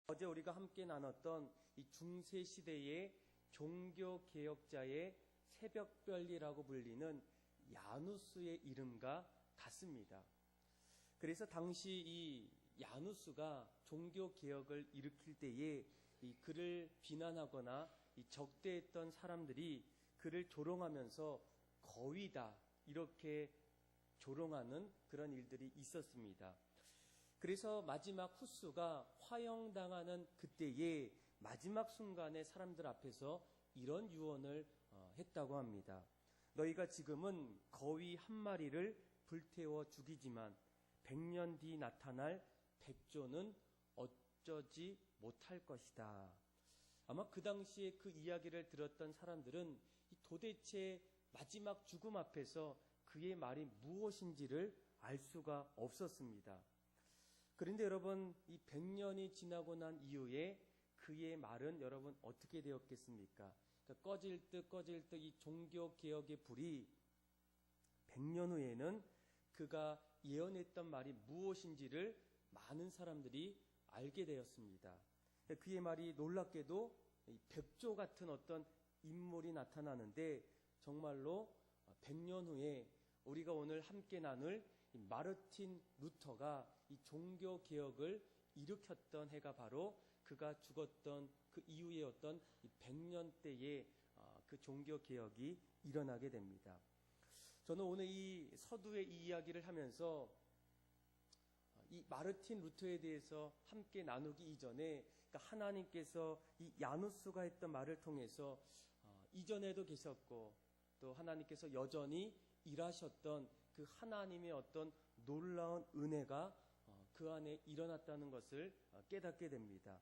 어제 우리가 함께 나눴던 이 중세 시대의 종교 개혁자의 새벽별이라고 불리는 야누스의 이름과 같습니다. 그래서 당시 이 야누스가 종교 개혁을 일으킬 때에 이 그를 비난하거나 이 적대했던 사람들이 그를 조롱하면서 거위다 이렇게 조롱하는 그런 일들이 있었습니다. 그래서 마지막 후스가 화형당하는 그때의 마지막 순간에 사람들 앞에서 이런 유언을 했다고 합니다. 너희가 지금은 거위 한 마리를 불태워 죽이지만 100년 뒤 나타날 백조는 어쩌지 못할 것이다. 아마 그 당시에 그 이야기를 들었던 사람들은 도대체 마지막 죽음 앞에서 그의 말이 무엇인지를 알 수가 없었습니다. 그런데 여러분, 이 100년이 지나고 난 이후에 그의 말은 여러분 어떻게 되었겠습니까? 그러니까 꺼질 듯 이 종교개혁의 불이 100년 후에는 그가 예언했던 말이 무엇인지를 많은 사람들이 알게 되었습니다. 그의 말이 놀랍게도 백조 같은 어떤 인물이 나타나는데 정말로 100년 후에 우리가 오늘 함께 나눌 마르틴 루터가 이 종교 개혁을 일으켰던 해가 바로 그가 죽었던 그 이후의 어떤 100년대의 그 종교 개혁이 일어나게 됩니다. 저는 오늘 이 서두의 이 이야기를 하면서 이 마르틴 루터에 대해서 함께 나누기 이전에 그러니까 하나님께서 이 야누스가 했던 말을 통해서 이전에도 계셨고 또 하나님께서 여전히 일하셨던 그 하나님의 어떤 놀라운 은혜가 그 안에 일어났다는 것을 깨닫게 됩니다.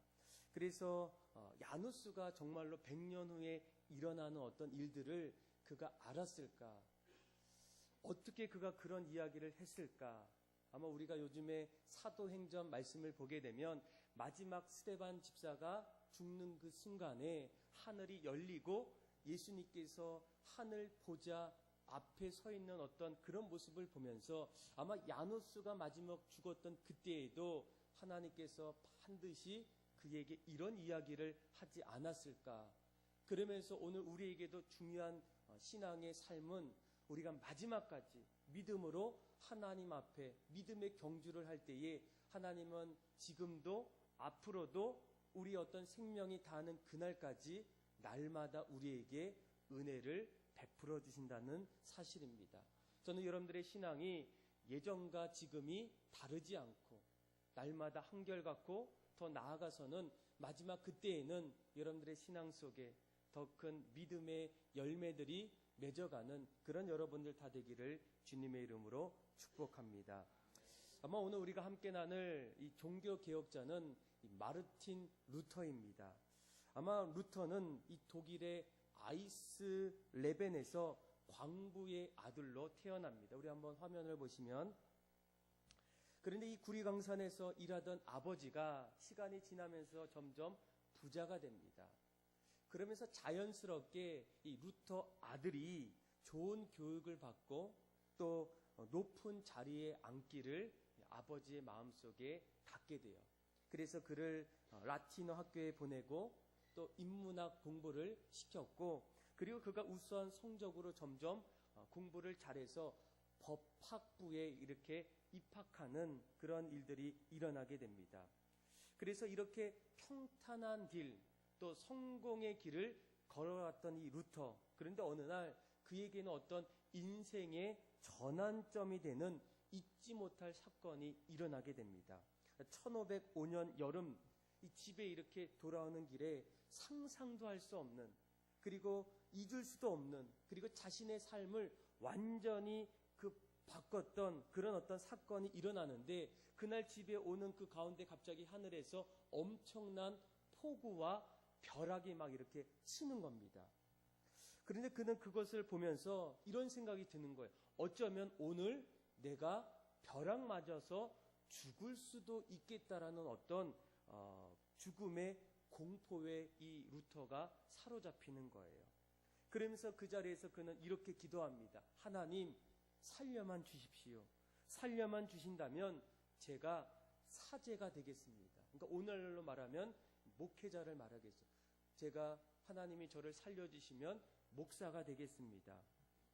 그래서 야누스가 정말로 100년 후에 일어나는 어떤 일들을 그가 알았을까? 어떻게 그가 그런 이야기를 했을까? 아마 우리가 요즘에 사도행전 말씀을 보게 되면 마지막 스데반 집사가 죽는 그 순간에 하늘이 열리고 예수님께서 하늘 보좌 앞에 서 있는 어떤 그런 모습을 보면서 아마 야누스가 마지막 죽었던 그때에도 하나님께서 반드시 그에게 이런 이야기를 하지 않았을까. 그러면서 오늘 우리에게도 중요한 신앙의 삶은 우리가 마지막까지 믿음으로 하나님 앞에 믿음의 경주를 할 때에 하나님은 지금도 앞으로도 우리 어떤 생명이 다하는 그날까지 날마다 우리에게 은혜를 베풀어 주신다는 사실입니다. 저는 여러분들의 신앙이 예전과 지금이 다르지 않고 날마다 한결같고 더 나아가서는 마지막 그때에는 여러분들의 신앙 속에 더 큰 믿음의 열매들이 맺어가는 그런 여러분들 다 되기를 주님의 이름으로 축복합니다. 아마 오늘 우리가 함께 나눌 이 종교 개혁자는 마르틴 루터입니다. 아마 루터는 이 독일의 아이슬레벤에서 광부의 아들로 태어납니다. 우리 한번 화면을 보시면, 그런데 이 구리강산에서 일하던 아버지가 시간이 지나면서 점점 부자가 됩니다. 그러면서 자연스럽게 이 루터 아들이 좋은 교육을 받고 또 높은 자리에 앉기를 아버지의 마음속에 갖게 돼요. 그래서 그를 라틴어 학교에 보내고 또 인문학 공부를 시켰고, 그리고 그가 우수한 성적으로 점점 공부를 잘해서 법학부에 이렇게 입학하는 그런 일들이 일어나게 됩니다. 그래서 이렇게 평탄한 길, 또 성공의 길을 걸어왔던 이 루터, 그런데 어느 날 그에게는 어떤 인생의 전환점이 되는 잊지 못할 사건이 일어나게 됩니다. 1505년 여름, 이 집에 이렇게 돌아오는 길에 상상도 할 수 없는, 그리고 잊을 수도 없는, 그리고 자신의 삶을 완전히 바꿨던 그런 어떤 사건이 일어나는데, 그날 집에 오는 그 가운데 갑자기 하늘에서 엄청난 폭우와 벼락이 막 이렇게 치는 겁니다. 그런데 그는 그것을 보면서 이런 생각이 드는 거예요. 어쩌면 오늘 내가 벼락 맞아서 죽을 수도 있겠다라는 어떤 죽음의 공포에 이 루터가 사로잡히는 거예요. 그러면서 그 자리에서 그는 이렇게 기도합니다. 하나님, 살려만 주십시오. 살려만 주신다면 제가 사제가 되겠습니다. 그러니까 오늘날로 말하면 목회자를 말하겠죠. 제가 하나님이 저를 살려주시면 목사가 되겠습니다.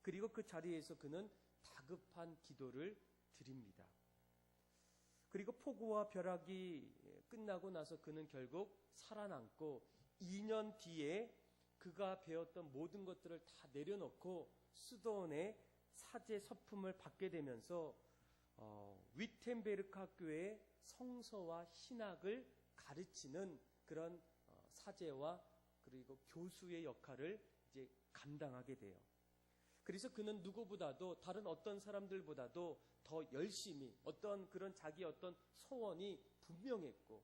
그리고 그 자리에서 그는 다급한 기도를 드립니다. 그리고 폭우와 벼락이 끝나고 나서 그는 결국 살아남고 2년 뒤에 그가 배웠던 모든 것들을 다 내려놓고 수도원의 사제 서품을 받게 되면서 위텐베르크 학교의 성서와 신학을 가르치는 그런 사제와 그리고 교수의 역할을 이제 감당하게 돼요. 그래서 그는 누구보다도 다른 어떤 사람들보다도 더 열심히 어떤 그런 자기 어떤 소원이 분명했고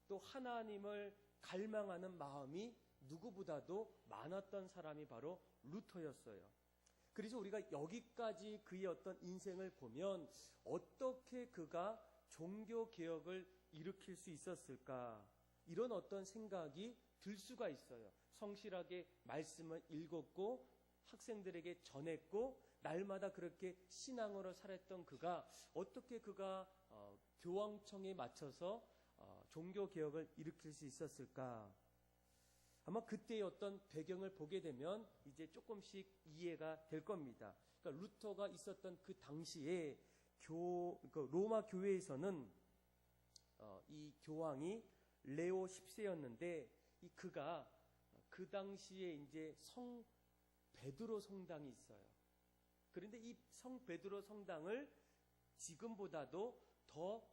또 하나님을 갈망하는 마음이 누구보다도 많았던 사람이 바로 루터였어요. 그래서 우리가 여기까지 그의 어떤 인생을 보면 어떻게 그가 종교 개혁을 일으킬 수 있었을까? 이런 어떤 생각이 들 수가 있어요. 성실하게 말씀을 읽었고 학생들에게 전했고 날마다 그렇게 신앙으로 살았던 그가 어떻게 그가 교황청에 맞춰서 종교 개혁을 일으킬 수 있었을까? 아마 그때의 어떤 배경을 보게 되면 이제 조금씩 이해가 될 겁니다. 그러니까 루터가 있었던 그 당시에 로마 교회에서는 이 교황이 레오 10세였는데 그가 그 당시에 이제 성 베드로 성당이 있어요. 그런데 이 성 베드로 성당을 지금보다도 더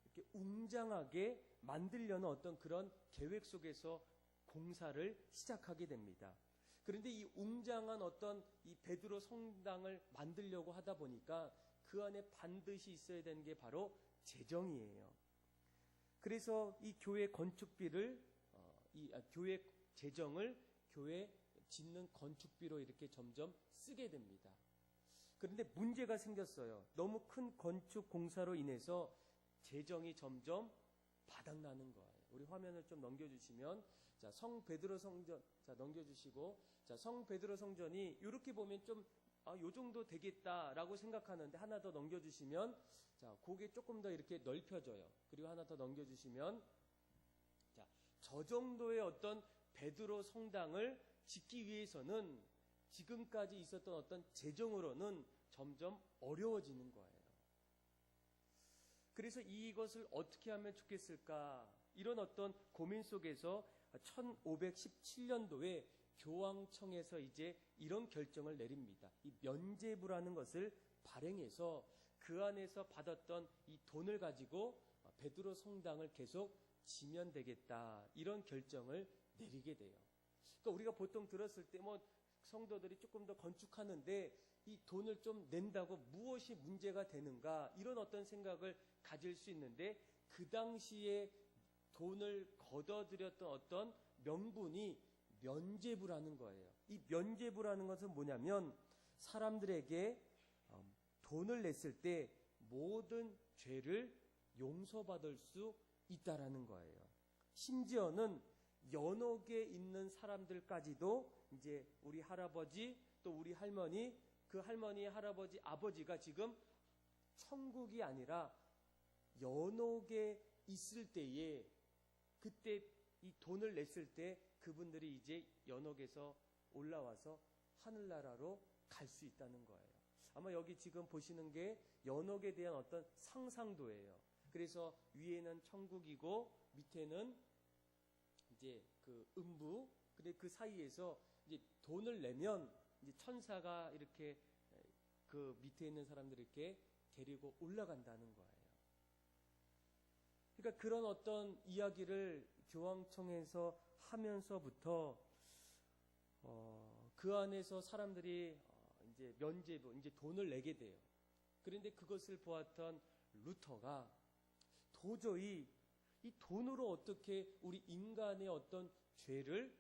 이렇게 웅장하게 만들려는 어떤 그런 계획 속에서 공사를 시작하게 됩니다. 그런데 이 웅장한 어떤 이 베드로 성당을 만들려고 하다 보니까 그 안에 반드시 있어야 되는 게 바로 재정이에요. 그래서 이 교회 건축비를 교회 재정을 교회 짓는 건축비로 이렇게 점점 쓰게 됩니다. 그런데 문제가 생겼어요. 너무 큰 건축 공사로 인해서 재정이 점점 바닥나는 거예요. 우리 화면을 좀 넘겨주시면, 자, 성 베드로 성전, 자, 넘겨주시고, 자, 성 베드로 성전이 이렇게 보면 좀, 요 정도 되겠다라고 생각하는데 하나 더 넘겨주시면, 자, 그게 조금 더 이렇게 넓혀져요. 그리고 하나 더 넘겨주시면, 자, 저 정도의 어떤 베드로 성당을 짓기 위해서는 지금까지 있었던 어떤 재정으로는 점점 어려워지는 거예요. 그래서 이것을 어떻게 하면 좋겠을까? 이런 어떤 고민 속에서 1517년도에 교황청에서 이제 이런 결정을 내립니다. 이 면제부라는 것을 발행해서 그 안에서 받았던 이 돈을 가지고 베드로 성당을 계속 지면 되겠다. 이런 결정을 내리게 돼요. 그러니까 우리가 보통 들었을 때 성도들이 조금 더 건축하는데 이 돈을 좀 낸다고 무엇이 문제가 되는가 이런 어떤 생각을 가질 수 있는데 그 당시에 돈을 걷어들였던 어떤 명분이 면제부라는 거예요. 이 면제부라는 것은 뭐냐면 사람들에게 돈을 냈을 때 모든 죄를 용서받을 수 있다라는 거예요. 심지어는 연옥에 있는 사람들까지도 이제 우리 할아버지 또 우리 할머니 그 할머니 할아버지 아버지가 지금 천국이 아니라 연옥에 있을 때에 그때 이 돈을 냈을 때 그분들이 이제 연옥에서 올라와서 하늘나라로 갈 수 있다는 거예요. 아마 여기 지금 보시는 게 연옥에 대한 어떤 상상도예요. 그래서 위에는 천국이고 밑에는 이제 그 음부, 근데 그 사이에서 이제 돈을 내면 이제 천사가 이렇게 그 밑에 있는 사람들을 이렇게 데리고 올라간다는 거예요. 그러니까 그런 어떤 이야기를 교황청에서 하면서부터 그 안에서 사람들이 이제 면제부, 이제 돈을 내게 돼요. 그런데 그것을 보았던 루터가 도저히 이 돈으로 어떻게 우리 인간의 어떤 죄를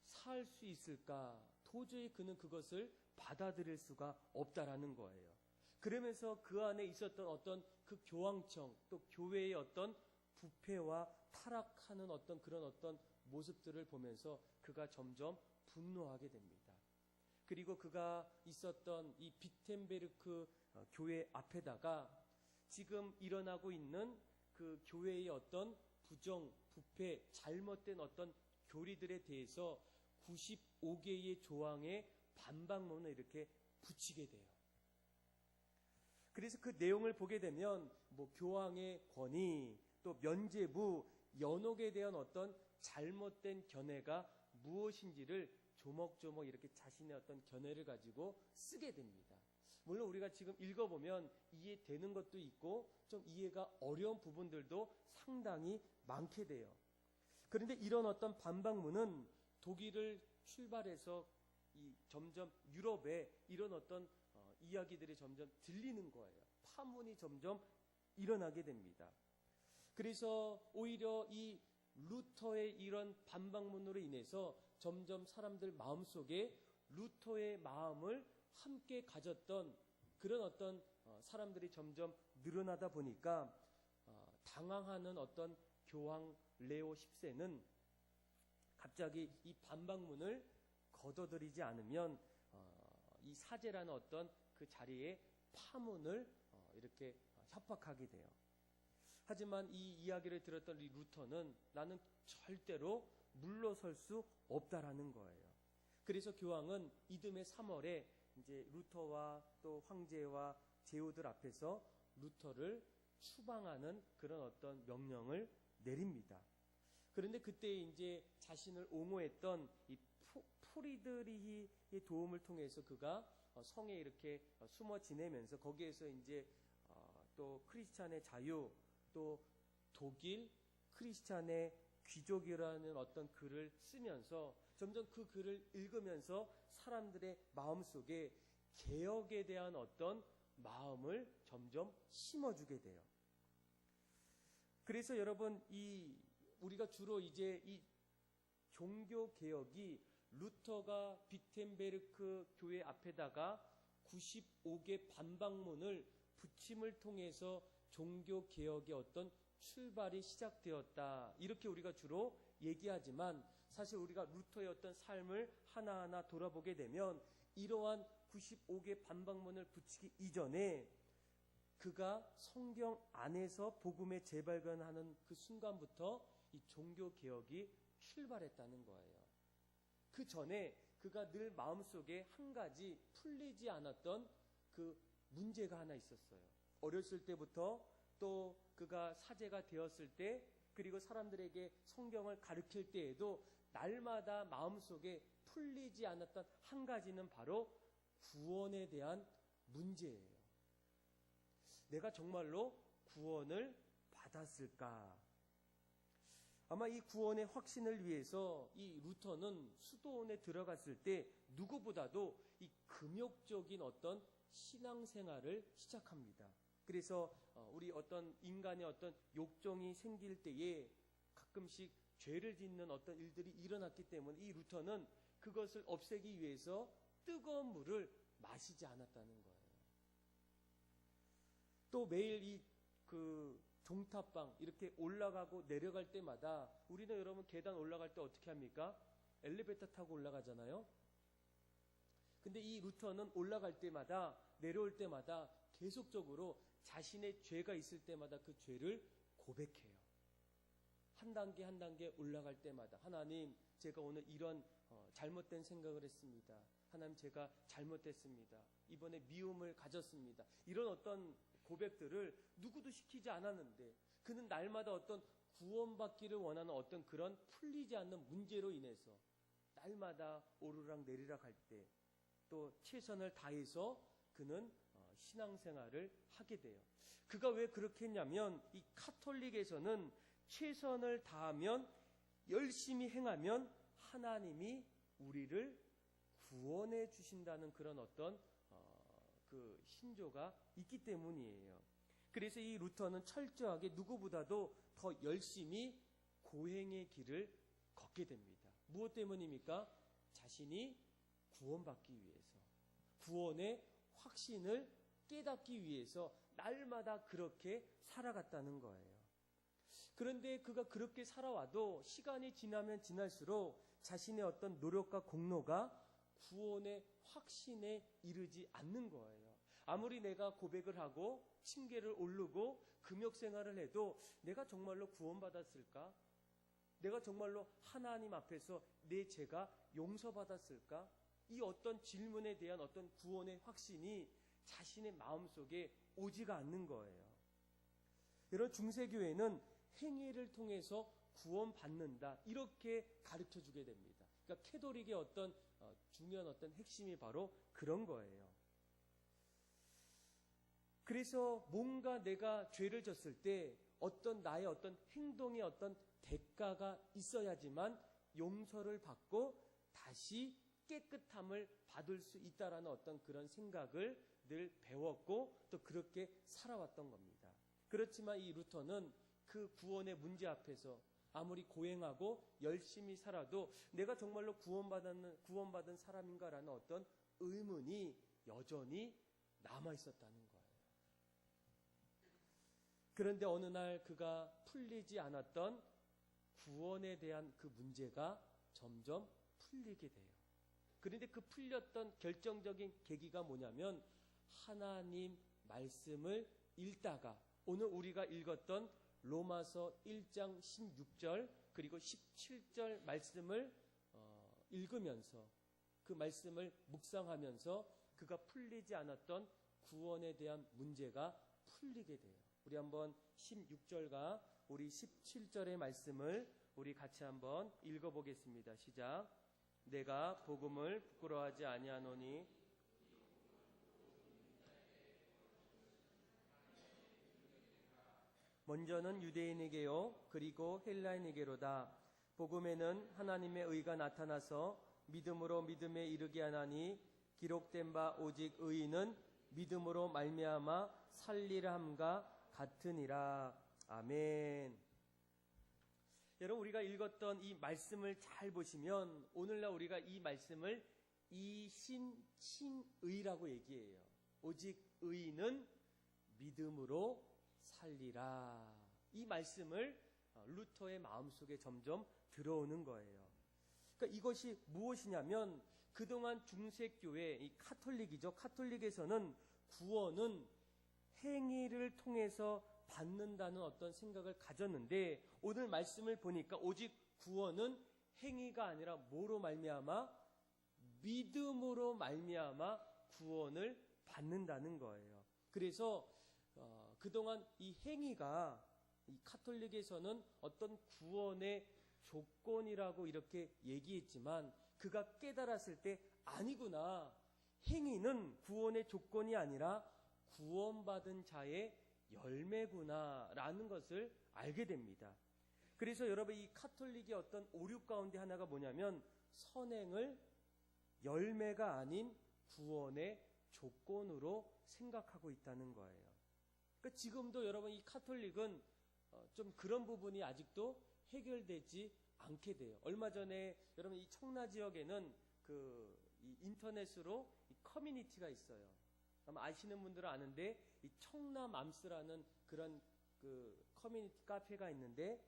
살 수 있을까? 도저히 그는 그것을 받아들일 수가 없다라는 거예요. 그러면서 그 안에 있었던 어떤 그 교황청 또 교회의 어떤 부패와 타락하는 어떤 그런 어떤 모습들을 보면서 그가 점점 분노하게 됩니다. 그리고 그가 있었던 이 비텐베르크 교회 앞에다가 지금 일어나고 있는 그 교회의 어떤 부정, 부패, 잘못된 어떤 교리들에 대해서 95개의 조항의 반박문을 이렇게 붙이게 돼요. 그래서 그 내용을 보게 되면 뭐 교황의 권위, 또 면죄부, 연옥에 대한 어떤 잘못된 견해가 무엇인지를 조목조목 이렇게 자신의 어떤 견해를 가지고 쓰게 됩니다. 물론 우리가 지금 읽어보면 이해되는 것도 있고 좀 이해가 어려운 부분들도 상당히 많게 돼요. 그런데 이런 어떤 반박문은 독일을 출발해서 점점 유럽에 이런 어떤 이야기들이 점점 들리는 거예요. 파문이 점점 일어나게 됩니다. 그래서 오히려 이 루터의 이런 반박문으로 인해서 점점 사람들 마음속에 루터의 마음을 함께 가졌던 그런 어떤 사람들이 점점 늘어나다 보니까 당황하는 어떤 교황 레오 10세는 갑자기 이 반박문을 거둬들이지 않으면 이 사제라는 어떤 그 자리에 파문을 이렇게 협박하게 돼요. 하지만 이 이야기를 들었던 이 루터는 나는 절대로 물러설 수 없다라는 거예요. 그래서 교황은 이듬해 3월에 이제 루터와 또 황제와 제후들 앞에서 루터를 추방하는 그런 어떤 명령을 내립니다. 그런데 그때 이제 자신을 옹호했던 이 프리드리히의 도움을 통해서 그가 성에 이렇게 숨어 지내면서 거기에서 이제 또 크리스찬의 자유, 또 독일 크리스찬의 귀족이라는 어떤 글을 쓰면서 점점 그 글을 읽으면서 사람들의 마음속에 개혁에 대한 어떤 마음을 점점 심어주게 돼요. 그래서 여러분 우리가 주로 이제 이 종교 개혁이 루터가 비텐베르크 교회 앞에다가 95개 반박문을 붙임을 통해서 종교 개혁의 어떤 출발이 시작되었다. 이렇게 우리가 주로 얘기하지만 사실 우리가 루터의 어떤 삶을 하나하나 돌아보게 되면 이러한 95개 반박문을 붙이기 이전에 그가 성경 안에서 복음의 재발견하는 그 순간부터 이 종교 개혁이 출발했다는 거예요. 그 전에 그가 늘 마음속에 한 가지 풀리지 않았던 그 문제가 하나 있었어요. 어렸을 때부터 또 그가 사제가 되었을 때 그리고 사람들에게 성경을 가르칠 때에도 날마다 마음속에 풀리지 않았던 한 가지는 바로 구원에 대한 문제예요. 내가 정말로 구원을 받았을까? 아마 이 구원의 확신을 위해서 이 루터는 수도원에 들어갔을 때 누구보다도 이 금욕적인 어떤 신앙생활을 시작합니다. 그래서 우리 어떤 인간의 어떤 욕정이 생길 때에 가끔씩 죄를 짓는 어떤 일들이 일어났기 때문에 이 루터는 그것을 없애기 위해서 뜨거운 물을 마시지 않았다는 거예요. 또 매일 그 종탑방 이렇게 올라가고 내려갈 때마다 우리는 여러분 계단 올라갈 때 어떻게 합니까? 엘리베이터 타고 올라가잖아요. 근데 이 루터는 올라갈 때마다 내려올 때마다 계속적으로 자신의 죄가 있을 때마다 그 죄를 고백해요. 한 단계 한 단계 올라갈 때마다 하나님 제가 오늘 이런 잘못된 생각을 했습니다. 하나님 제가 잘못했습니다. 이번에 미움을 가졌습니다. 이런 어떤 고백들을 누구도 시키지 않았는데 그는 날마다 어떤 구원받기를 원하는 어떤 그런 풀리지 않는 문제로 인해서 날마다 오르락 내리락 할 때 또 최선을 다해서 그는 신앙생활을 하게 돼요. 그가 왜 그렇게 했냐면 이 카톨릭에서는 최선을 다하면 열심히 행하면 하나님이 우리를 구원해 주신다는 그런 어떤 그 신조가 있기 때문이에요. 그래서 이 루터는 철저하게 누구보다도 더 열심히 고행의 길을 걷게 됩니다. 무엇 때문입니까? 자신이 구원받기 위해서, 구원의 확신을 깨닫기 위해서 날마다 그렇게 살아갔다는 거예요. 그런데 그가 그렇게 살아와도 시간이 지나면 지날수록 자신의 어떤 노력과 공로가 구원의 확신에 이르지 않는 거예요. 아무리 내가 고백을 하고 징계를 오르고 금욕 생활을 해도 내가 정말로 구원받았을까? 내가 정말로 하나님 앞에서 내 죄가 용서받았을까? 이 어떤 질문에 대한 어떤 구원의 확신이 자신의 마음속에 오지가 않는 거예요. 이런 중세교회는 행위를 통해서 구원받는다, 이렇게 가르쳐 주게 됩니다. 그러니까 캐톨릭의 어떤 중요한 어떤 핵심이 바로 그런 거예요. 그래서 뭔가 내가 죄를 졌을 때 어떤 나의 어떤 행동의 어떤 대가가 있어야지만 용서를 받고 다시 깨끗함을 받을 수 있다라는 어떤 그런 생각을 늘 배웠고 또 그렇게 살아왔던 겁니다. 그렇지만 이 루터는 그 구원의 문제 앞에서 아무리 고행하고 열심히 살아도 내가 정말로 구원받은 사람인가라는 어떤 의문이 여전히 남아있었다는 거예요. 그런데 어느 날 그가 풀리지 않았던 구원에 대한 그 문제가 점점 풀리게 돼요. 그런데 그 풀렸던 결정적인 계기가 뭐냐면 하나님 말씀을 읽다가 오늘 우리가 읽었던 로마서 1장 16절 그리고 17절 말씀을 읽으면서 그 말씀을 묵상하면서 그가 풀리지 않았던 구원에 대한 문제가 풀리게 돼요. 우리 한번 16절과 우리 17절의 말씀을 우리 같이 한번 읽어보겠습니다. 시작. 내가 복음을 부끄러워하지 아니하노니 먼저는 유대인에게요 그리고 헬라인에게로다. 복음에는 하나님의 의가 나타나서 믿음으로 믿음에 이르게 하나니 기록된 바 오직 의인은 믿음으로 말미암아 살리라 함과 같으니라. 아멘. 여러분, 우리가 읽었던 이 말씀을 잘 보시면 오늘날 우리가 이 말씀을 이신칭의라고 얘기해요. 오직 의인은 믿음으로 살리라. 이 말씀을 루터의 마음속에 점점 들어오는 거예요. 그러니까 이것이 무엇이냐면 그동안 중세교회, 이 카톨릭이죠. 카톨릭에서는 구원은 행위를 통해서 받는다는 어떤 생각을 가졌는데 오늘 말씀을 보니까 오직 구원은 행위가 아니라 뭐로 말미암아? 믿음으로 말미암아 구원을 받는다는 거예요. 그래서 그동안 이 행위가 이 카톨릭에서는 어떤 구원의 조건이라고 이렇게 얘기했지만 그가 깨달았을 때 아니구나. 행위는 구원의 조건이 아니라 구원받은 자의 열매구나 라는 것을 알게 됩니다. 그래서 여러분 이 카톨릭의 어떤 오류 가운데 하나가 뭐냐면 선행을 열매가 아닌 구원의 조건으로 생각하고 있다는 거예요. 그러니까 지금도 여러분 이 카톨릭은 좀 그런 부분이 아직도 해결되지 않게 돼요. 얼마 전에 여러분 이 청라 지역에는 이 인터넷으로 이 커뮤니티가 있어요. 아마 아시는 분들은 아는데 이 청라맘스라는 그런 그 커뮤니티 카페가 있는데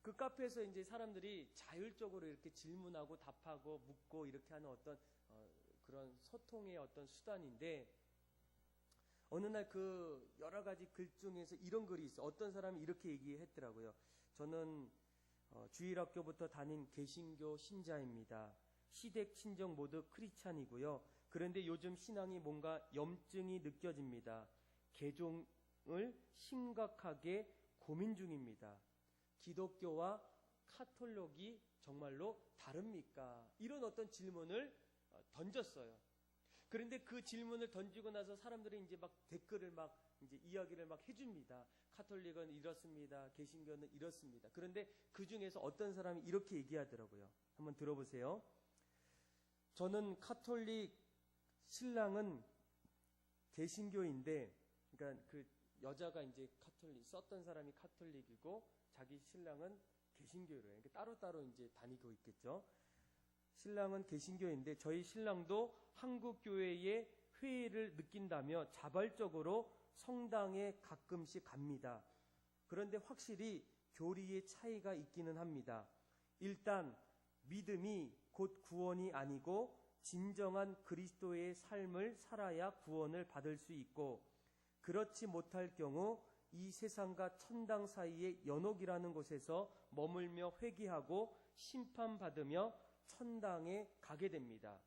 그 카페에서 이제 사람들이 자율적으로 이렇게 질문하고 답하고 묻고 이렇게 하는 어떤 그런 소통의 어떤 수단인데 어느 날 그 여러 가지 글 중에서 이런 글이 있어. 어떤 사람이 이렇게 얘기했더라고요. 저는 주일학교부터 다닌 개신교 신자입니다. 시댁 친정 모두 크리스찬이고요. 그런데 요즘 신앙이 뭔가 염증이 느껴집니다. 개종을 심각하게 고민 중입니다. 기독교와 카톨릭이 정말로 다릅니까? 이런 어떤 질문을 던졌어요. 그런데 그 질문을 던지고 나서 사람들이 이제 막 댓글을 막 이제 이야기를 막 해줍니다. 카톨릭은 이렇습니다. 개신교는 이렇습니다. 그런데 그 중에서 어떤 사람이 이렇게 얘기하더라고요. 한번 들어보세요. 저는 카톨릭, 신랑은 개신교인데, 그러니까 그 여자가 이제 카톨릭, 썼던 사람이 카톨릭이고, 자기 신랑은 개신교래요. 그러니까 따로따로 이제 다니고 있겠죠. 신랑은 개신교인데, 저희 신랑도 한국 교회의 회의를 느낀다며 자발적으로 성당에 가끔씩 갑니다. 그런데 확실히 교리의 차이가 있기는 합니다. 일단, 믿음이 곧 구원이 아니고 진정한 그리스도의 삶을 살아야 구원을 받을 수 있고, 그렇지 못할 경우 이 세상과 천당 사이의 연옥이라는 곳에서 머물며 회개하고 심판받으며 천당에 가게 됩니다.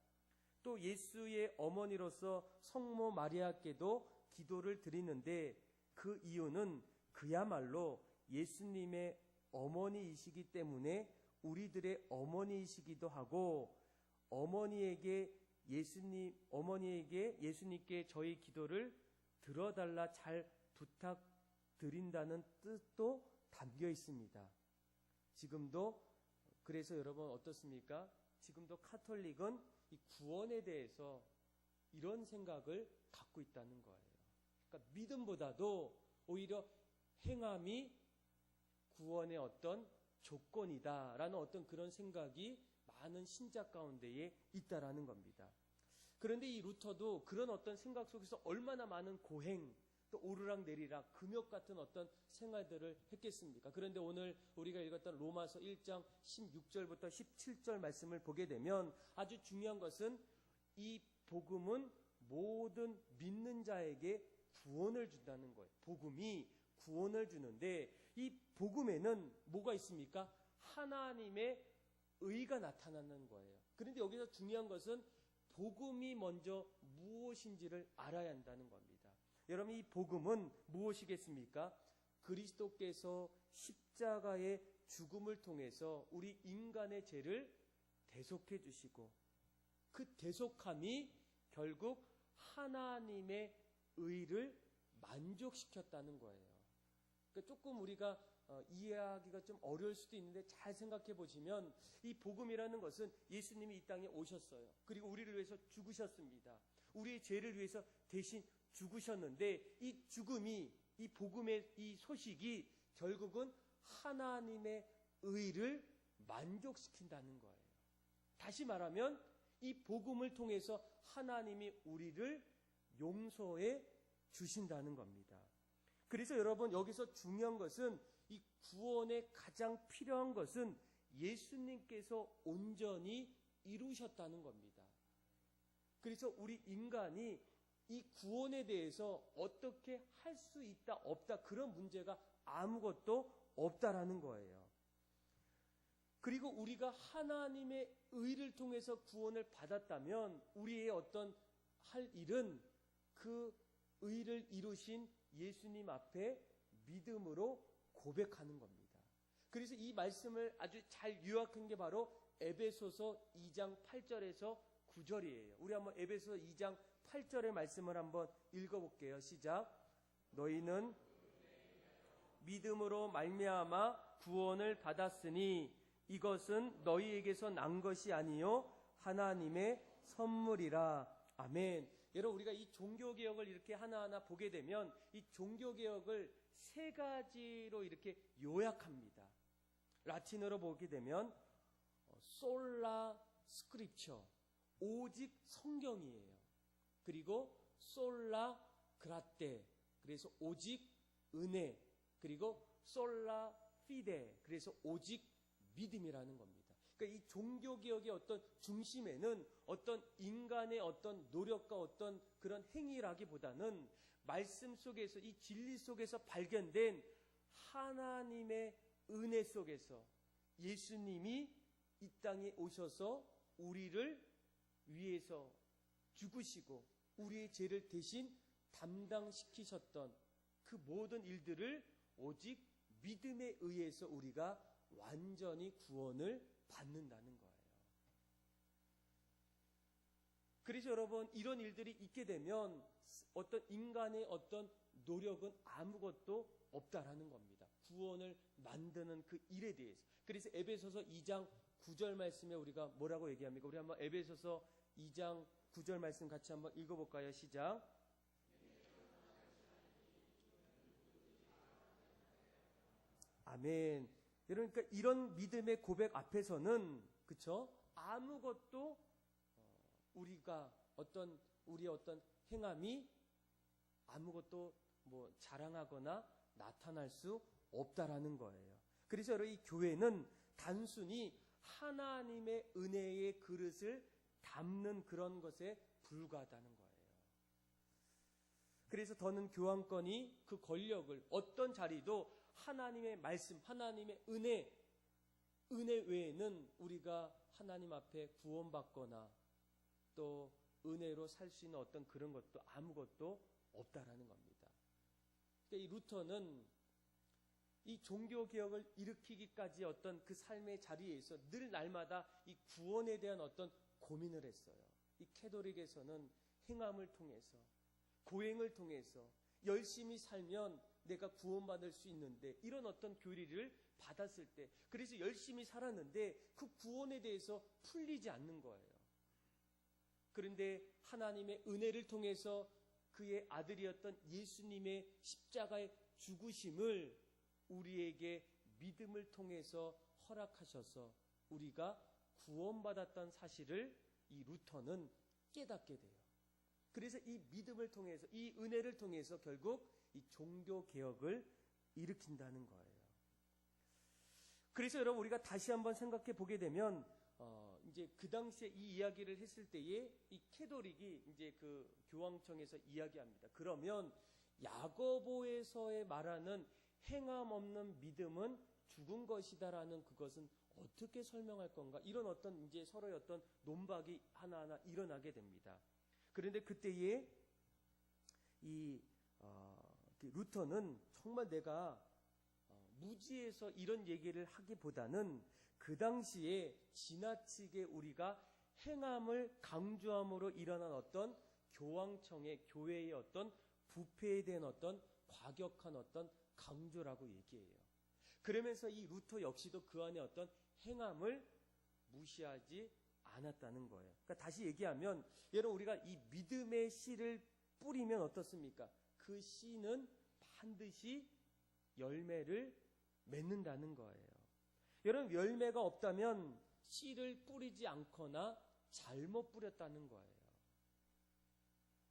또 예수의 어머니로서 성모 마리아께도 기도를 드리는데, 그 이유는 그야말로 예수님의 어머니이시기 때문에 우리들의 어머니이시기도 하고, 어머니에게 예수님께 저희 기도를 들어달라 잘 부탁드린다는 뜻도 담겨 있습니다. 지금도 그래서 여러분 어떻습니까? 지금도 카톨릭은 이 구원에 대해서 이런 생각을 갖고 있다는 거예요. 그러니까 믿음보다도 오히려 행함이 구원의 어떤 조건이다라는 어떤 그런 생각이 많은 신자 가운데에 있다라는 겁니다. 그런데 이 루터도 그런 어떤 생각 속에서 얼마나 많은 고행, 또 오르락 내리락, 금욕 같은 어떤 생활들을 했겠습니까? 그런데 오늘 우리가 읽었던 로마서 1장 16절부터 17절 말씀을 보게 되면 아주 중요한 것은 이 복음은 모든 믿는 자에게 구원을 준다는 거예요. 복음이 구원을 주는데 이 복음에는 뭐가 있습니까? 하나님의 의가 나타나는 거예요. 그런데 여기서 중요한 것은 복음이 먼저 무엇인지를 알아야 한다는 겁니다. 여러분, 이 복음은 무엇이겠습니까? 그리스도께서 십자가의 죽음을 통해서 우리 인간의 죄를 대속해 주시고, 그 대속함이 결국 하나님의 의를 만족시켰다는 거예요. 그러니까 조금 우리가 이해하기가 좀 어려울 수도 있는데 잘 생각해 보시면 이 복음이라는 것은 예수님이 이 땅에 오셨어요. 그리고 우리를 위해서 죽으셨습니다. 우리의 죄를 위해서 대신 죽으셨는데 이 죽음이, 이 복음의 이 소식이 결국은 하나님의 의를 만족시킨다는 거예요. 다시 말하면 이 복음을 통해서 하나님이 우리를 용서해 주신다는 겁니다. 그래서 여러분, 여기서 중요한 것은 이 구원에 가장 필요한 것은 예수님께서 온전히 이루셨다는 겁니다. 그래서 우리 인간이 이 구원에 대해서 어떻게 할 수 있다 없다 그런 문제가 아무것도 없다라는 거예요. 그리고 우리가 하나님의 의를 통해서 구원을 받았다면 우리의 어떤 할 일은 그 의를 이루신 예수님 앞에 믿음으로 고백하는 겁니다. 그래서 이 말씀을 아주 잘 요약한 게 바로 에베소서 2장 8절에서 9절이에요. 우리 한번 에베소서 2장 8절의 말씀을 한번 읽어볼게요. 시작. 너희는 믿음으로 말미암아 구원을 받았으니 이것은 너희에게서 난 것이 아니요 하나님의 선물이라. 아멘. 여러분, 우리가 이 종교개혁을 이렇게 하나하나 보게 되면 이 종교개혁을 세 가지로 이렇게 요약합니다. 라틴어로 보게 되면 솔라 스크립처, 오직 성경이에요. 그리고 솔라 그라테, 그래서 오직 은혜, 그리고 솔라 피데, 그래서 오직 믿음이라는 겁니다. 그러니까 이 종교개혁의 어떤 중심에는 어떤 인간의 어떤 노력과 어떤 그런 행위라기보다는 말씀 속에서, 이 진리 속에서 발견된 하나님의 은혜 속에서 예수님이 이 땅에 오셔서 우리를 위해서 죽으시고 우리의 죄를 대신 담당시키셨던 그 모든 일들을 오직 믿음에 의해서 우리가 완전히 구원을 받는다는 거예요. 그래서 여러분, 이런 일들이 있게 되면 어떤 인간의 어떤 노력은 아무것도 없다라는 겁니다. 구원을 만드는 그 일에 대해서. 그래서 에베소서 2장 9절 말씀에 우리가 뭐라고 얘기합니까? 우리 한번 에베소서 2장 9절 말씀 같이 한번 읽어볼까요? 시작. 아멘. 그러니까 이런 믿음의 고백 앞에서는, 그쵸? 아무것도 우리가 우리의 어떤 행함이 아무것도 뭐 자랑하거나 나타날 수 없다라는 거예요. 그래서 이 교회는 단순히 하나님의 은혜의 그릇을 담는 그런 것에 불과하다는 거예요. 그래서 더는 교황권이 그 권력을 어떤 자리도 하나님의 말씀, 하나님의 은혜 외에는 우리가 하나님 앞에 구원받거나 또 은혜로 살 수 있는 어떤 그런 것도 아무것도 없다라는 겁니다. 그러니까 이 루터는 이 종교개혁을 일으키기까지 어떤 그 삶의 자리에서 늘 날마다 이 구원에 대한 어떤 고민을 했어요. 이 캐톨릭에서는 행함을 통해서, 고행을 통해서 열심히 살면 내가 구원받을 수 있는데, 이런 어떤 교리를 받았을 때, 그래서 열심히 살았는데 그 구원에 대해서 풀리지 않는 거예요. 그런데 하나님의 은혜를 통해서 그의 아들이었던 예수님의 십자가의 죽으심을 우리에게 믿음을 통해서 허락하셔서 우리가 구원받았던 사실을 이 루터는 깨닫게 돼요. 그래서 이 믿음을 통해서, 이 은혜를 통해서 결국 이 종교개혁을 일으킨다는 거예요. 그래서 여러분, 우리가 다시 한번 생각해 보게 되면 이제 그 당시에 이 이야기를 했을 때에 이 캐톨릭이 이제 그 교황청에서 이야기합니다. 그러면 야고보에서의 말하는 행함 없는 믿음은 죽은 것이다라는 그것은 어떻게 설명할 건가? 이런 어떤 이제 서로의 어떤 논박이 하나하나 일어나게 됩니다. 그런데 그때에 이 루터는 정말 내가 무지해서 이런 얘기를 하기보다는 그 당시에 지나치게 우리가 행함을 강조함으로 일어난 어떤 교황청의, 교회의 어떤 부패에 대한 어떤 과격한 어떤 강조라고 얘기해요. 그러면서 이 루터 역시도 그 안에 어떤 행함을 무시하지 않았다는 거예요. 그러니까 다시 얘기하면, 여러분, 우리가 이 믿음의 씨를 뿌리면 어떻습니까? 그 씨는 반드시 열매를 맺는다는 거예요. 여러분, 열매가 없다면 씨를 뿌리지 않거나 잘못 뿌렸다는 거예요.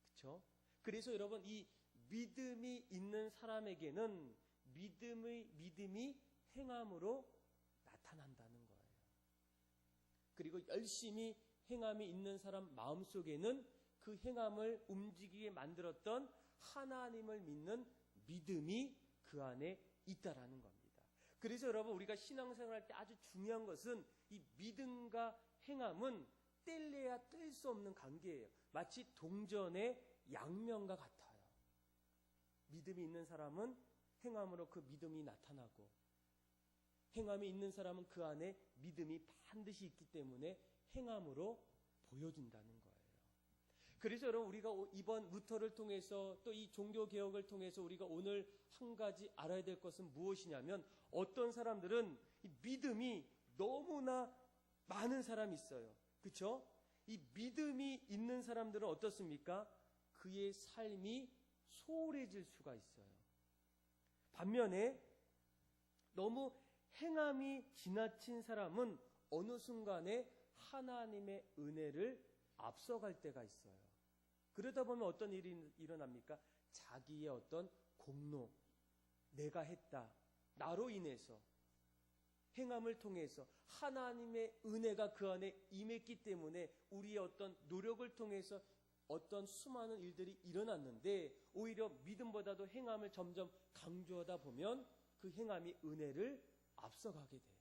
그렇죠? 그래서 여러분, 이 믿음이 있는 사람에게는 믿음이 행함으로 나타난다는 거예요. 그리고 열심히 행함이 있는 사람 마음속에는 그 행함을 움직이게 만들었던 하나님을 믿는 믿음이 그 안에 있다라는 겁니다. 그래서 여러분, 우리가 신앙생활할 때 아주 중요한 것은 이 믿음과 행함은 뗄래야 뗄 수 없는 관계예요. 마치 동전의 양면과 같아요. 믿음이 있는 사람은 행함으로 그 믿음이 나타나고, 행함이 있는 사람은 그 안에 믿음이 반드시 있기 때문에 행함으로 보여준다는 거예요. 그래서 여러분, 우리가 이번 루터를 통해서 또 이 종교개혁을 통해서 우리가 오늘 한 가지 알아야 될 것은 무엇이냐면, 어떤 사람들은 이 믿음이 너무나 많은 사람이 있어요. 그렇죠? 이 믿음이 있는 사람들은 어떻습니까? 그의 삶이 소홀해질 수가 있어요. 반면에 너무 행함이 지나친 사람은 어느 순간에 하나님의 은혜를 앞서갈 때가 있어요. 그러다 보면 어떤 일이 일어납니까? 자기의 어떤 공로, 내가 했다, 나로 인해서, 행함을 통해서 하나님의 은혜가 그 안에 임했기 때문에 우리의 어떤 노력을 통해서 어떤 수많은 일들이 일어났는데, 오히려 믿음보다도 행함을 점점 강조하다 보면 그 행함이 은혜를 앞서가게 돼요.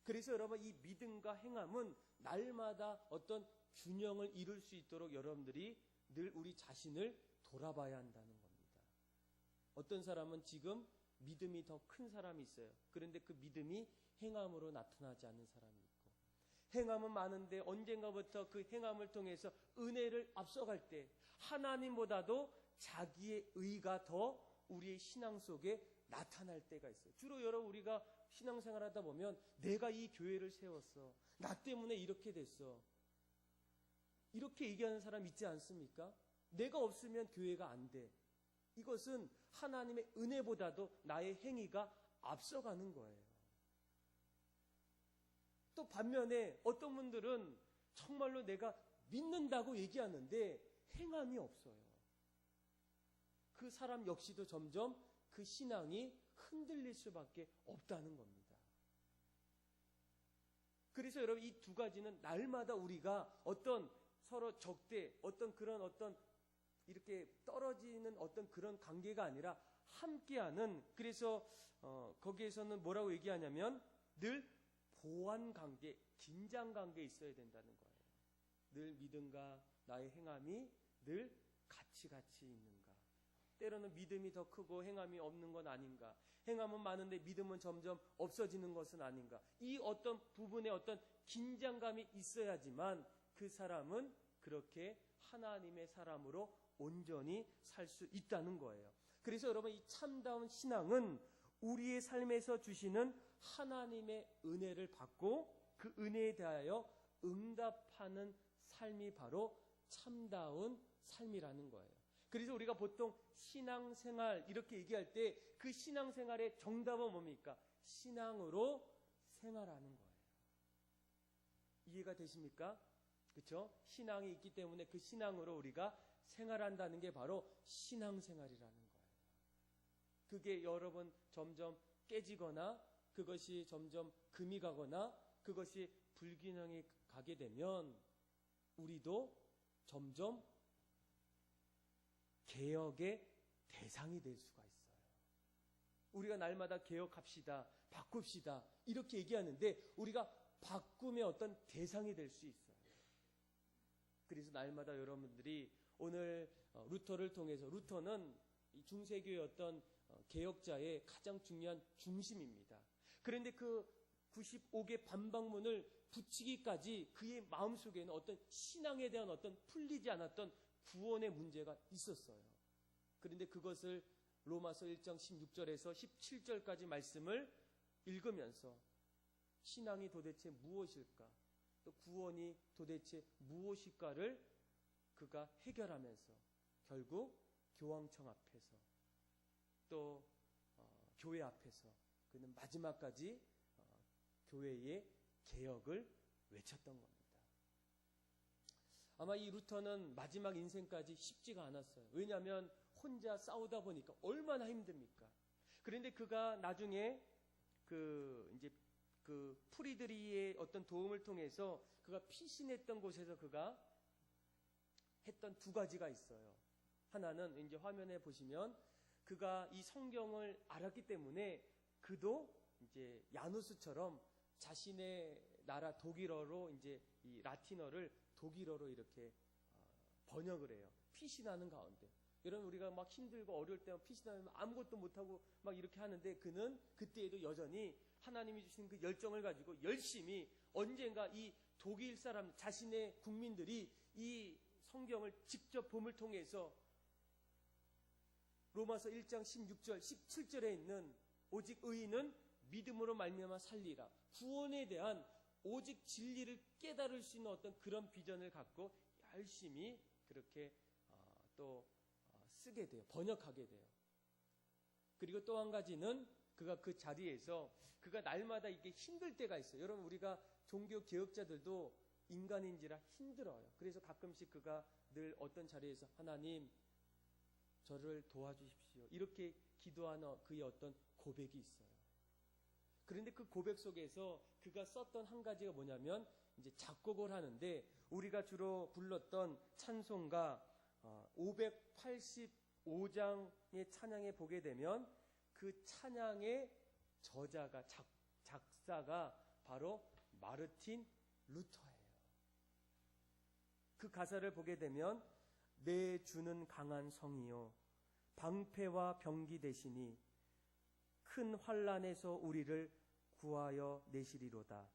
그래서 여러분, 이 믿음과 행함은 날마다 어떤 균형을 이룰 수 있도록 여러분들이 늘 우리 자신을 돌아봐야 한다는 겁니다. 어떤 사람은 지금 믿음이 더 큰 사람이 있어요. 그런데 그 믿음이 행함으로 나타나지 않는 사람이 있고, 행함은 많은데 언젠가부터 그 행함을 통해서 은혜를 앞서갈 때 하나님보다도 자기의 의가 더 우리의 신앙 속에 나타날 때가 있어요. 주로 여러분, 우리가 신앙생활 하다 보면 내가 이 교회를 세웠어, 나 때문에 이렇게 됐어, 이렇게 얘기하는 사람 있지 않습니까? 내가 없으면 교회가 안 돼. 이것은 하나님의 은혜보다도 나의 행위가 앞서가는 거예요. 또 반면에 어떤 분들은 정말로 내가 믿는다고 얘기하는데 행함이 없어요. 그 사람 역시도 점점 그 신앙이 흔들릴 수밖에 없다는 겁니다. 그래서 여러분 이 두 가지는 날마다 우리가 어떤 서로 적대, 어떤 그런 어떤 이렇게 떨어지는 어떤 그런 관계가 아니라 함께하는, 그래서 거기에서는 뭐라고 얘기하냐면 늘 보완 관계, 긴장 관계에 있어야 된다는 거예요. 늘 믿음과 나의 행함이 늘 같이 있는가. 때로는 믿음이 더 크고 행함이 없는 건 아닌가. 행함은 많은데 믿음은 점점 없어지는 것은 아닌가. 이 어떤 부분에 어떤 긴장감이 있어야지만 그 사람은 그렇게 하나님의 사람으로 온전히 살 수 있다는 거예요. 그래서 여러분 이 참다운 신앙은 우리의 삶에서 주시는 하나님의 은혜를 받고 그 은혜에 대하여 응답하는 삶이 바로 참다운 삶이라는 거예요. 그래서 우리가 보통 신앙생활 이렇게 얘기할 때 그 신앙생활의 정답은 뭡니까? 신앙으로 생활하는 거예요. 이해가 되십니까? 그렇죠? 신앙이 있기 때문에 그 신앙으로 우리가 생활한다는 게 바로 신앙생활이라는 거예요. 그게 여러 번 점점 깨지거나 그것이 점점 금이 가거나 그것이 불균형이 가게 되면 우리도 점점 개혁의 대상이 될 수가 있어요. 우리가 날마다 개혁합시다, 바꿉시다 이렇게 얘기하는데 우리가 바꿈의 어떤 대상이 될 수 있어요. 그래서 날마다 여러분들이 오늘 루터를 통해서, 루터는 중세교의 어떤 개혁자의 가장 중요한 중심입니다. 그런데 그 95개 반박문을 붙이기까지 그의 마음속에는 어떤 신앙에 대한 어떤 풀리지 않았던 구원의 문제가 있었어요. 그런데 그것을 로마서 1장 16절에서 17절까지 말씀을 읽으면서 신앙이 도대체 무엇일까? 또 구원이 도대체 무엇일까를 그가 해결하면서 결국 교황청 앞에서 또 교회 앞에서 그는 마지막까지 교회의 개혁을 외쳤던 겁니다. 아마 이 루터는 마지막 인생까지 쉽지가 않았어요. 왜냐하면 혼자 싸우다 보니까 얼마나 힘듭니까? 그런데 그가 나중에 이제 프리드리히의 어떤 도움을 통해서 그가 피신했던 곳에서 그가 했던 두 가지가 있어요. 하나는 이제 화면에 보시면 그가 이 성경을 알았기 때문에 그도 이제 야누스처럼 자신의 나라 독일어로 이제 이 라틴어를 독일어로 이렇게 번역을 해요. 피신하는 가운데. 여러분 우리가 막 힘들고 어려울 때만 피신하면 아무것도 못하고 막 이렇게 하는데 그는 그때에도 여전히 하나님이 주신 그 열정을 가지고 열심히 언젠가 이 독일 사람 자신의 국민들이 이 성경을 직접 봄을 통해서 로마서 1장 16절 17절에 있는 오직 의인은 믿음으로 말미암아 살리라, 구원에 대한 오직 진리를 깨달을 수 있는 어떤 그런 비전을 갖고 열심히 그렇게 또 쓰게 돼요. 번역하게 돼요. 그리고 또 한 가지는 그가 그 자리에서 그가 날마다 이게 힘들 때가 있어요. 여러분 우리가 종교 개혁자들도 인간인지라 힘들어요. 그래서 가끔씩 그가 늘 어떤 자리에서 하나님 저를 도와주십시오 이렇게 기도하는 그의 어떤 고백이 있어요. 그런데 그 고백 속에서 그가 썼던 한 가지가 뭐냐면 이제 작곡을 하는데 우리가 주로 불렀던 찬송가 585장의 찬양에 보게 되면 그 찬양의 저자가 작사가 바로 마르틴 루터예요. 그 가사를 보게 되면 내 주는 강한 성이요 방패와 병기 되시니 큰 환난에서 우리를 구하여 내시리로다.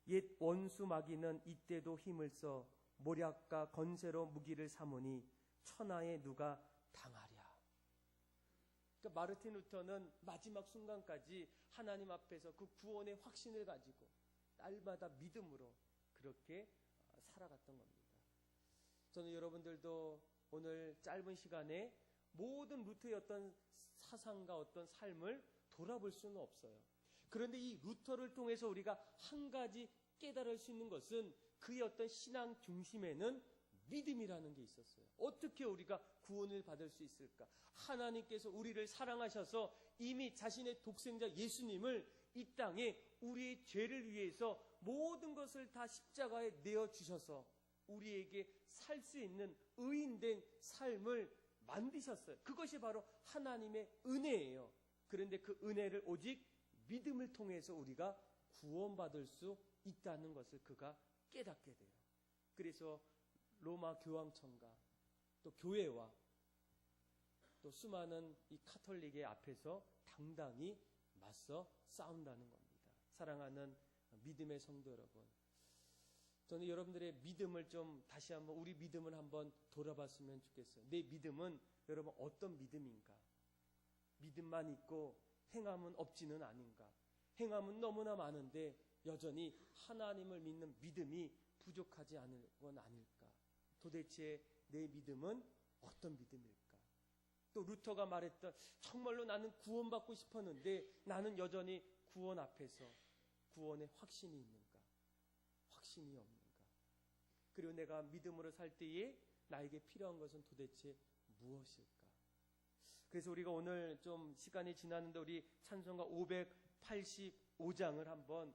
옛 원수 마귀는 이때도 힘을 써 모략과 건세로 무기를 삼으니 천하에 누가 당하랴. 그러니까 마르틴 루터는 마지막 순간까지 하나님 앞에서 그 구원의 확신을 가지고 날마다 믿음으로 그렇게 살아갔던 겁니다. 저는 여러분들도 오늘 짧은 시간에 모든 루터의 어떤 사상과 어떤 삶을 돌아볼 수는 없어요. 그런데 이 루터를 통해서 우리가 한 가지 깨달을 수 있는 것은 그의 어떤 신앙 중심에는 믿음이라는 게 있었어요. 어떻게 우리가 구원을 받을 수 있을까? 하나님께서 우리를 사랑하셔서 이미 자신의 독생자 예수님을 이 땅에 우리의 죄를 위해서 모든 것을 다 십자가에 내어주셔서 우리에게 살 수 있는 의인된 삶을 만드셨어요. 그것이 바로 하나님의 은혜예요. 그런데 그 은혜를 오직 믿음을 통해서 우리가 구원받을 수 있다는 것을 그가 깨닫게 돼요. 그래서 로마 교황청과 또 교회와 또 수많은 이 카톨릭의 앞에서 당당히 맞서 싸운다는 겁니다. 사랑하는 믿음의 성도 여러분, 저는 여러분들의 믿음을 좀 다시 한번, 우리 믿음을 한번 돌아봤으면 좋겠어요. 내 믿음은 여러분 어떤 믿음인가? 믿음만 있고 행함은 없지는 않은가? 행함은 너무나 많은데 여전히 하나님을 믿는 믿음이 부족하지 않은 건 아닐까? 도대체 내 믿음은 어떤 믿음일까? 또 루터가 말했던 정말로 나는 구원받고 싶었는데 나는 여전히 구원 앞에서 구원의 확신이 있는가? 확신이 없는가? 그리고 내가 믿음으로 살 때에 나에게 필요한 것은 도대체 무엇일까? 그래서 우리가 오늘 좀 시간이 지났는데 우리 찬송가 585장을 한번